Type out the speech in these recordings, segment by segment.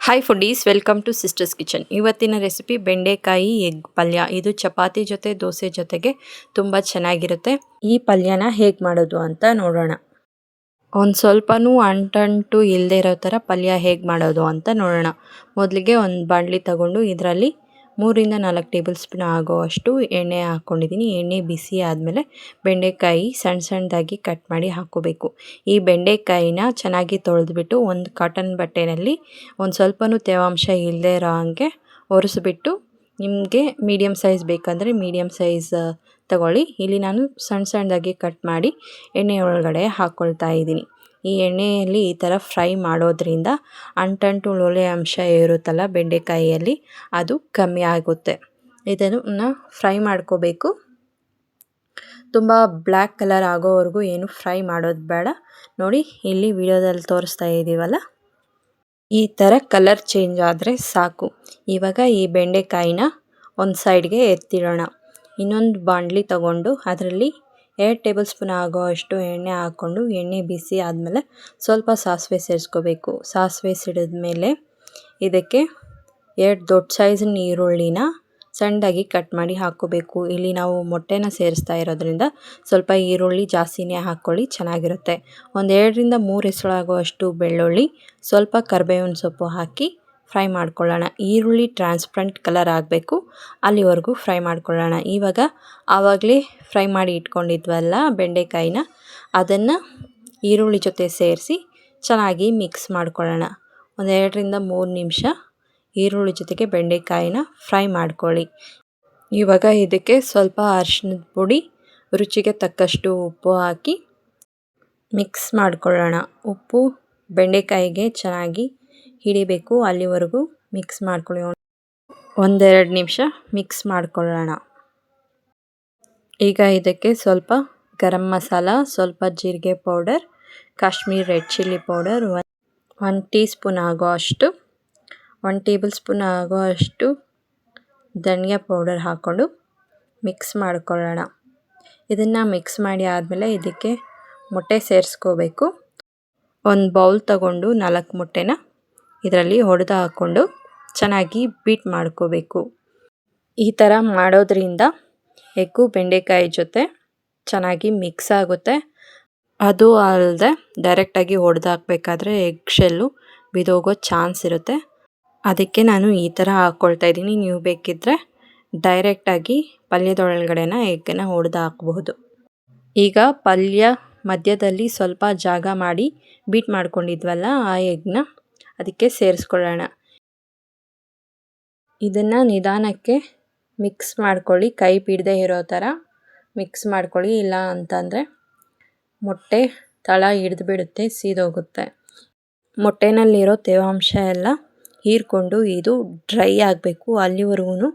Hi foodies, welcome to sisters kitchen. ಇವತ್ತಿನ recipe ಬೆಂಡೆಕಾಯಿ egg ಪಲ್ಯ. ಇದು ಚಪಾತಿ ಜೊತೆ ದೋಸೆ ಜೊತೆಗೆ ತುಂಬ ಚೆನ್ನಾಗಿರುತ್ತೆ. ಈ ಪಲ್ಯನ ಹೇಗೆ ಮಾಡೋದು ಅಂತ ನೋಡೋಣ. ಒಂದು ಸ್ವಲ್ಪನೂ ಅಂಟಂಟು ಇಲ್ಲದೆ ಇರೋ ಥರ ಪಲ್ಯ ಹೇಗೆ ಮಾಡೋದು ಅಂತ ನೋಡೋಣ. ಮೊದಲಿಗೆ ಒಂದು ಬಾಣಲಿ ತಗೊಂಡು ಇದರಲ್ಲಿ 3-4 ಟೇಬಲ್ ಸ್ಪೂನ್ ಆಗೋವಷ್ಟು ಎಣ್ಣೆ ಹಾಕ್ಕೊಂಡಿದ್ದೀನಿ. ಎಣ್ಣೆ ಬಿಸಿ ಆದಮೇಲೆ ಬೆಂಡೆಕಾಯಿ ಸಣ್ಣ ಸಣ್ಣದಾಗಿ ಕಟ್ ಮಾಡಿ ಹಾಕ್ಕೋಬೇಕು. ಈ ಬೆಂಡೆಕಾಯಿನ ಚೆನ್ನಾಗಿ ತೊಳೆದ್ಬಿಟ್ಟು ಒಂದು ಕಾಟನ್ ಬಟ್ಟೆಯಲ್ಲಿ ಒಂದು ಸ್ವಲ್ಪನೂ ತೇವಾಂಶ ಇಲ್ಲದೆ ಇರೋ ಹಾಗೆ ಒರೆಸ್ಬಿಟ್ಟು, ನಿಮಗೆ ಮೀಡಿಯಮ್ ಸೈಜ್ ಬೇಕಂದರೆ ಮೀಡಿಯಮ್ ಸೈಜ್ ತಗೊಳ್ಳಿ. ಇಲ್ಲಿ ನಾನು ಸಣ್ಣ ಸಣ್ಣದಾಗಿ ಕಟ್ ಮಾಡಿ ಎಣ್ಣೆ ಒಳಗಡೆ ಹಾಕ್ಕೊಳ್ತಾ ಇದ್ದೀನಿ. ಈ ಎಣ್ಣೆಯಲ್ಲಿ ಈ ಥರ ಫ್ರೈ ಮಾಡೋದ್ರಿಂದ ಅಂಟಂಟು ಲೋಳೆ ಅಂಶ ಇರುತ್ತಲ್ಲ ಬೆಂಡೆಕಾಯಿಯಲ್ಲಿ, ಅದು ಕಮ್ಮಿ ಆಗುತ್ತೆ. ಇದನ್ನು ಫ್ರೈ ಮಾಡ್ಕೋಬೇಕು. ತುಂಬ ಬ್ಲ್ಯಾಕ್ ಕಲರ್ ಆಗೋವರೆಗೂ ಏನು ಫ್ರೈ ಮಾಡೋದು ಬೇಡ. ನೋಡಿ, ಇಲ್ಲಿ ವಿಡಿಯೋದಲ್ಲಿ ತೋರಿಸ್ತಾ ಇದ್ದೀವಲ್ಲ, ಈ ಥರ ಕಲರ್ ಚೇಂಜ್ ಆದರೆ ಸಾಕು. ಇವಾಗ ಈ ಬೆಂಡೆಕಾಯಿನ ಒಂದು ಸೈಡ್ಗೆ ಎತ್ತಿಡೋಣ. ಇನ್ನೊಂದು ಬಾಣಲಿ ತಗೊಂಡು ಅದರಲ್ಲಿ 2 ಟೇಬಲ್ ಸ್ಪೂನ್ ಆಗೋವಷ್ಟು ಎಣ್ಣೆ ಹಾಕ್ಕೊಂಡು, ಎಣ್ಣೆ ಬಿಸಿ ಆದಮೇಲೆ ಸ್ವಲ್ಪ ಸಾಸಿವೆ ಸೇರಿಸ್ಕೋಬೇಕು. ಸಾಸಿವೆ ಸಿಡಿದ್ಮೇಲೆ ಇದಕ್ಕೆ 2 ದೊಡ್ಡ ಸೈಜಿನ ಈರುಳ್ಳಿನ ಸಣ್ಣದಾಗಿ ಕಟ್ ಮಾಡಿ ಹಾಕ್ಕೋಬೇಕು. ಇಲ್ಲಿ ನಾವು ಮೊಟ್ಟೆನ ಸೇರಿಸ್ತಾ ಇರೋದ್ರಿಂದ ಸ್ವಲ್ಪ ಈರುಳ್ಳಿ ಜಾಸ್ತಿನೇ ಹಾಕ್ಕೊಳ್ಳಿ, ಚೆನ್ನಾಗಿರುತ್ತೆ. ಒಂದು 2-3 ಎಸಳಾಗುವಷ್ಟು ಬೆಳ್ಳುಳ್ಳಿ, ಸ್ವಲ್ಪ ಕರಿಬೇವಿನ ಸೊಪ್ಪು ಹಾಕಿ ಫ್ರೈ ಮಾಡ್ಕೊಳ್ಳೋಣ. ಈರುಳ್ಳಿ ಟ್ರಾನ್ಸ್ಪರೆಂಟ್ ಕಲರ್ ಆಗಬೇಕು, ಅಲ್ಲಿವರೆಗೂ ಫ್ರೈ ಮಾಡ್ಕೊಳ್ಳೋಣ. ಇವಾಗ ಆವಾಗಲೇ ಫ್ರೈ ಮಾಡಿ ಇಟ್ಕೊಂಡಿದ್ವಲ್ಲ ಬೆಂಡೆಕಾಯಿನ, ಅದನ್ನು ಈರುಳ್ಳಿ ಜೊತೆ ಸೇರಿಸಿ ಚೆನ್ನಾಗಿ ಮಿಕ್ಸ್ ಮಾಡ್ಕೊಳ್ಳೋಣ. ಒಂದು 2-3 ನಿಮಿಷ ಈರುಳ್ಳಿ ಜೊತೆಗೆ ಬೆಂಡೆಕಾಯಿನ ಫ್ರೈ ಮಾಡ್ಕೊಳ್ಳಿ. ಇವಾಗ ಇದಕ್ಕೆ ಸ್ವಲ್ಪ ಅರಿಶಿಣದ ಪುಡಿ, ರುಚಿಗೆ ತಕ್ಕಷ್ಟು ಉಪ್ಪು ಹಾಕಿ ಮಿಕ್ಸ್ ಮಾಡ್ಕೊಳ್ಳೋಣ. ಉಪ್ಪು ಬೆಂಡೆಕಾಯಿಗೆ ಚೆನ್ನಾಗಿ ಹಿಡಿಬೇಕು, ಅಲ್ಲಿವರೆಗೂ ಮಿಕ್ಸ್ ಮಾಡ್ಕೊಳ್ಳಿ. 1-2 ನಿಮಿಷ ಮಿಕ್ಸ್ ಮಾಡ್ಕೊಳ್ಳೋಣ. ಈಗ ಇದಕ್ಕೆ ಸ್ವಲ್ಪ ಗರಂ ಮಸಾಲ, ಸ್ವಲ್ಪ ಜೀರಿಗೆ powder, Kashmir red chilli powder, 1 tea spoon ಆಗೋ ಅಷ್ಟು, 1 ಟೇಬಲ್ ಸ್ಪೂನ್ ಆಗೋ ಅಷ್ಟು ಧನಿಯಾ ಪೌಡರ್ ಹಾಕ್ಕೊಂಡು ಮಿಕ್ಸ್ ಮಾಡ್ಕೊಳ್ಳೋಣ. ಇದನ್ನು ಮಿಕ್ಸ್ ಮಾಡಿ ಆದಮೇಲೆ ಇದಕ್ಕೆ ಮೊಟ್ಟೆ ಸೇರಿಸ್ಕೋಬೇಕು. ಒಂದು ಬೌಲ್ ತಗೊಂಡು 4 ಮೊಟ್ಟೆನ ಇದರಲ್ಲಿ ಹೊಡೆದು ಹಾಕ್ಕೊಂಡು ಚೆನ್ನಾಗಿ ಬೀಟ್ ಮಾಡ್ಕೋಬೇಕು. ಈ ಥರ ಮಾಡೋದ್ರಿಂದ ಎಗ್ಗು ಬೆಂಡೆಕಾಯಿ ಜೊತೆ ಚೆನ್ನಾಗಿ ಮಿಕ್ಸ್ ಆಗುತ್ತೆ. ಅದು ಅಲ್ಲದೆ ಡೈರೆಕ್ಟಾಗಿ ಹೊಡೆದು ಹಾಕಬೇಕಾದ್ರೆ ಎಗ್ ಶೆಲ್ಲು ಬಿದೋಗೋ ಚಾನ್ಸ್ ಇರುತ್ತೆ. ಅದಕ್ಕೆ ನಾನು ಈ ಥರ ಹಾಕ್ಕೊಳ್ತಾ ಇದ್ದೀನಿ. ನೀವು ಬೇಕಿದ್ದರೆ ಡೈರೆಕ್ಟಾಗಿ ಪಲ್ಯದೊಳಗಡೆನ ಎಗ್ಗನ್ನು ಹೊಡೆದು ಹಾಕಬಹುದು. ಈಗ ಪಲ್ಯ ಮಧ್ಯದಲ್ಲಿ ಸ್ವಲ್ಪ ಜಾಗ ಮಾಡಿ ಬೀಟ್ ಮಾಡ್ಕೊಂಡಿದ್ವಲ್ಲ ಆ ಎಗ್ನ ಅದಕ್ಕೆ ಸೇರಿಸ್ಕೊಳ್ಳೋಣ. ಇದನ್ನು ನಿಧಾನಕ್ಕೆ ಮಿಕ್ಸ್ ಮಾಡ್ಕೊಳ್ಳಿ, ಕೈ ಬಿಡದೆ ಇರೋ ಥರ ಮಿಕ್ಸ್ ಮಾಡ್ಕೊಳ್ಳಿ. ಇಲ್ಲ ಅಂತಂದರೆ ಮೊಟ್ಟೆ ತಳ ಹಿಡಿದು ಬಿಡುತ್ತೆ, ಸೀದೋಗುತ್ತೆ. ಮೊಟ್ಟೆನಲ್ಲಿರೋ ತೇವಾಂಶ ಎಲ್ಲ ಹೀರ್ಕೊಂಡು ಇದು ಡ್ರೈ ಆಗಬೇಕು, ಅಲ್ಲಿವರೆಗೂ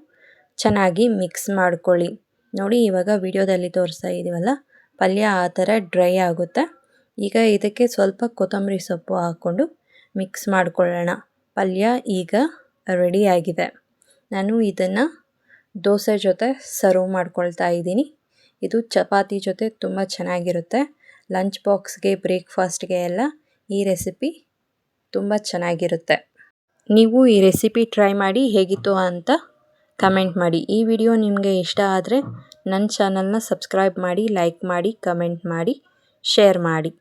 ಚೆನ್ನಾಗಿ ಮಿಕ್ಸ್ ಮಾಡ್ಕೊಳ್ಳಿ. ನೋಡಿ, ಇವಾಗ ವಿಡಿಯೋದಲ್ಲಿ ತೋರಿಸ್ತಾ ಇದ್ದೀವಲ್ಲ, ಪಲ್ಯ ಆ ಥರ ಡ್ರೈ ಆಗುತ್ತೆ. ಈಗ ಇದಕ್ಕೆ ಸ್ವಲ್ಪ ಕೊತ್ತಂಬರಿ ಸೊಪ್ಪು ಹಾಕ್ಕೊಂಡು ಮಿಕ್ಸ್ ಮಾಡ್ಕೊಳ್ಳೋಣ. ಪಲ್ಯ ಈಗ ರೆಡಿಯಾಗಿದೆ. ನಾನು ಇದನ್ನು ದೋಸೆ ಜೊತೆ ಸರ್ವ್ ಮಾಡ್ಕೊಳ್ತಾ ಇದ್ದೀನಿ. ಇದು ಚಪಾತಿ ಜೊತೆ ತುಂಬ ಚೆನ್ನಾಗಿರುತ್ತೆ. ಲಂಚ್ ಬಾಕ್ಸ್ಗೆ, ಬ್ರೇಕ್ಫಾಸ್ಟ್ಗೆ ಎಲ್ಲ ಈ ರೆಸಿಪಿ ತುಂಬ ಚೆನ್ನಾಗಿರುತ್ತೆ. ನೀವು ಈ ರೆಸಿಪಿ ಟ್ರೈ ಮಾಡಿ ಹೇಗಿತ್ತು ಅಂತ ಕಮೆಂಟ್ ಮಾಡಿ. ಈ ವಿಡಿಯೋ ನಿಮಗೆ ಇಷ್ಟ ಆದರೆ ನನ್ನ ಚಾನಲ್ನ ಸಬ್ಸ್ಕ್ರೈಬ್ ಮಾಡಿ, ಲೈಕ್ ಮಾಡಿ, ಕಮೆಂಟ್ ಮಾಡಿ, ಶೇರ್ ಮಾಡಿ.